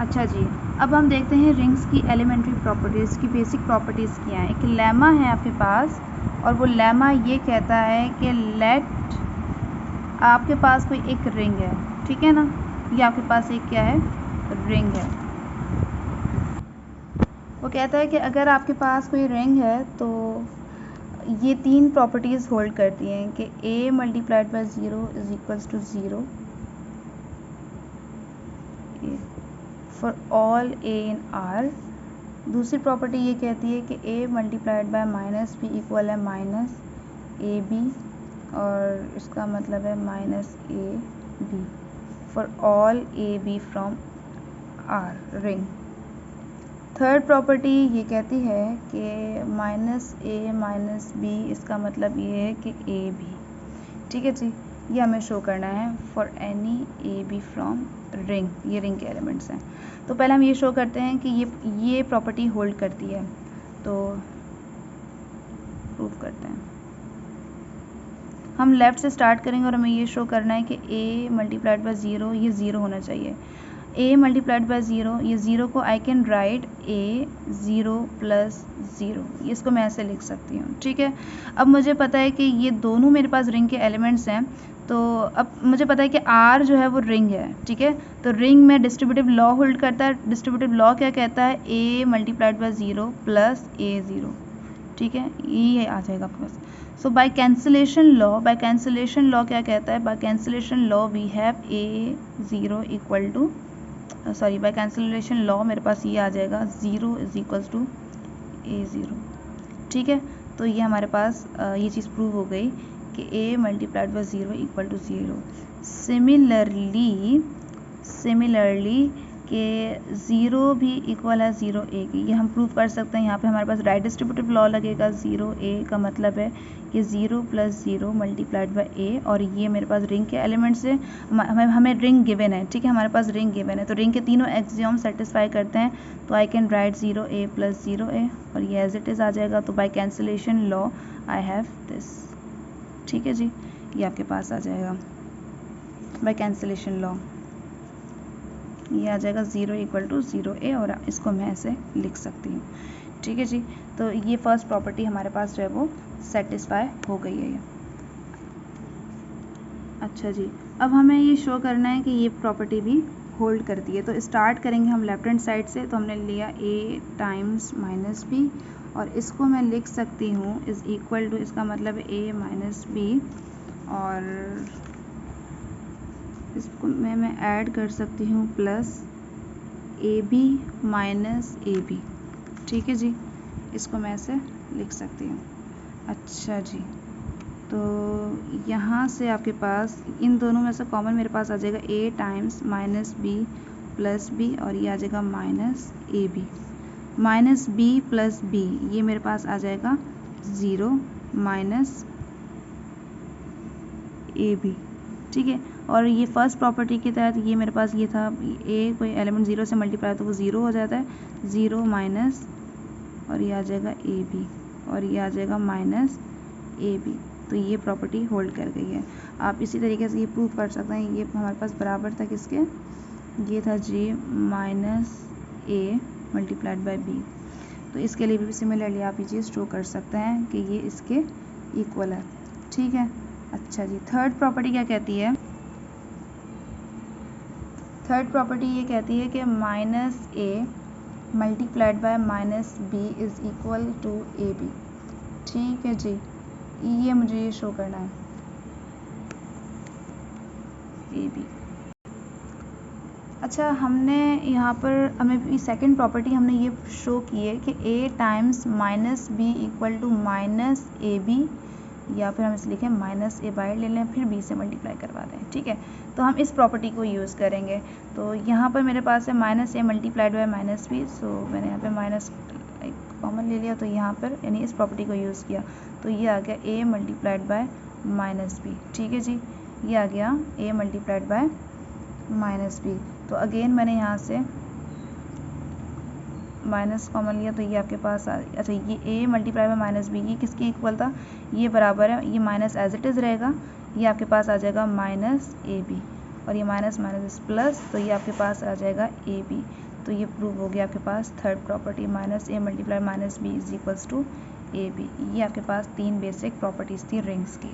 अच्छा जी, अब हम देखते हैं रिंग्स की एलिमेंट्री प्रॉपर्टीज़ की बेसिक प्रॉपर्टीज़ क्या हैं। एक लेमा है आपके पास और वो लेमा ये कहता है कि लेट आपके पास कोई एक रिंग है, ठीक है ना, ये आपके पास एक क्या है, रिंग है। वो कहता है कि अगर आपके पास कोई रिंग है तो ये 3 प्रॉपर्टीज़ होल्ड करती हैं कि a multiplied by 0 is equals to 0 for all a in R। दूसरी प्रॉपर्टी ये कहती है कि a multiplied by minus B equal है माइनस ए बी, और इसका मतलब है minus A B for all A B from R ring. Third property ये कहती है कि माइनस ए माइनस बी, इसका मतलब ये है कि ए बी, ठीक है जी, ये हमें शो करना है for any A B from ring. ये रिंग के एलिमेंट्स हैं। तो पहले हम ये शो करते हैं कि ये प्रॉपर्टी होल्ड करती है, तो प्रूव करते हैं। हम लेफ़्ट से स्टार्ट करेंगे और हमें ये शो करना है कि a मल्टीप्लाइड बाय 0 ये 0 होना चाहिए। a मल्टीप्लाइड बाय 0, ये 0 को I can write a 0 plus 0, इसको मैं ऐसे लिख सकती हूँ, ठीक है। अब मुझे पता है कि ये दोनों मेरे पास रिंग के एलिमेंट्स हैं, तो अब मुझे पता है कि R जो है वो रिंग है, ठीक है। तो रिंग में डिस्ट्रीब्यूटिव लॉ होल्ड करता है। डिस्ट्रीब्यूटिव लॉ क्या कहता है, a multiplied by 0 plus a 0, ठीक है, ये आ जाएगा आपके पास। सो बाय कैंसिलेशन लॉ क्या कहता है, by cancellation law we have a 0 equal to, sorry, by cancellation law मेरे पास ये आ जाएगा 0 इज इक्वल्स टू a 0, ठीक है। तो ये हमारे पास ये चीज़ प्रूव हो गई कि a multiplied by 0 equal to 0। Similarly कि 0 भी इक्वल है 0 a की, ये हम प्रूव कर सकते हैं। यहाँ पे हमारे पास राइट डिस्ट्रीब्यूटिव लॉ लगेगा। 0 a का मतलब है कि 0 प्लस 0 मल्टीप्लाइड बाय a, और ये मेरे पास रिंग के एलिमेंट्स है। हमें रिंग गिवन है, ठीक है, हमारे पास रिंग गिवन है, तो रिंग के तीनों एक्सियोम सेटिस्फाई करते हैं। तो I can write 0 a plus 0 a, और ये एज इट इज़ आ जाएगा। तो by cancellation law I have this, ठीक है जी, ये आपके पास आ जाएगा बाय कैंसिलेशन लॉ, ये आ जाएगा 0 इक्वल टू 0 a, और इसको मैं ऐसे लिख सकती हूँ, ठीक है जी। तो ये फर्स्ट प्रॉपर्टी हमारे पास जो है वो सेटिस्फाई हो गई है। अच्छा जी, अब हमें ये शो करना है कि ये प्रॉपर्टी भी होल्ड करती है। तो स्टार्ट करेंगे हम लेफ्ट हैंड साइड से। तो हमने लिया a टाइम्स माइनस बी, और इसको मैं लिख सकती हूँ इज़ इक्वल टू, इसका मतलब है a माइनस बी, और इसको मैं ऐड कर सकती हूँ plus A B minus A B, ठीक है जी, इसको मैं ऐसे लिख सकती हूँ। अच्छा जी, तो यहाँ से आपके पास इन दोनों में से कॉमन मेरे पास आ जाएगा a times minus B plus B, और ये आ जाएगा minus A B. Minus B plus B, ये मेरे पास आ जाएगा 0 माइनस ए बी, ठीक है। और ये फर्स्ट प्रॉपर्टी के तहत ये मेरे पास ये था, a कोई एलिमेंट 0 से मल्टीप्लाई तो वो 0 हो जाता है, 0 माइनस, और ये आ जाएगा ए बी, और ये आ जाएगा माइनस ए बी। तो ये प्रॉपर्टी होल्ड कर गई है। आप इसी तरीके से ये प्रूव कर सकते हैं। ये हमारे पास बराबर था किसके, ये था जी minus A multiplied by b. तो इसके लिए भी सिमिलरली आप ये चीज़ शो कर सकते हैं कि ये इसके इक्वल है, ठीक है। अच्छा जी, थर्ड प्रॉपर्टी क्या कहती है, थर्ड प्रॉपर्टी ये कहती है कि minus A multiplied by minus B is equal to A B, ठीक है जी, ये मुझे ये शो करना है ए बी। अच्छा, हमने यहाँ पर हमें सेकंड प्रॉपर्टी हमने ये शो की है कि a times minus B equal to minus A B, या फिर हम इसे लिखें माइनस ए बाहर ले लें फिर b से मल्टीप्लाई करवा दें, ठीक है। तो हम इस प्रॉपर्टी को यूज़ करेंगे। तो यहाँ पर मेरे पास है minus A multiplied by minus b, so मैंने यहाँ पे माइनस कॉमन ले लिया, तो यहाँ पर यानी इस प्रॉपर्टी को यूज़ किया, तो ये आ गया a multiplied by minus B, ठीक है जी, ये आ गया a multiplied by minus B. तो अगेन मैंने यहाँ से माइनस कॉमन लिया, तो ये आपके पास अच्छा, ये a multiply by minus B, ये किसके इक्वल था, ये बराबर है, ये माइनस एज इट इज़ रहेगा, ये आपके पास आ जाएगा माइनस ए बी, और ये माइनस माइनस प्लस, तो ये आपके पास आ जाएगा ए बी। तो ये प्रूव हो गया आपके पास third property, minus a multiply minus b is equals to A b. ये आपके पास 3 बेसिक प्रॉपर्टीज़ थी रिंग्स की।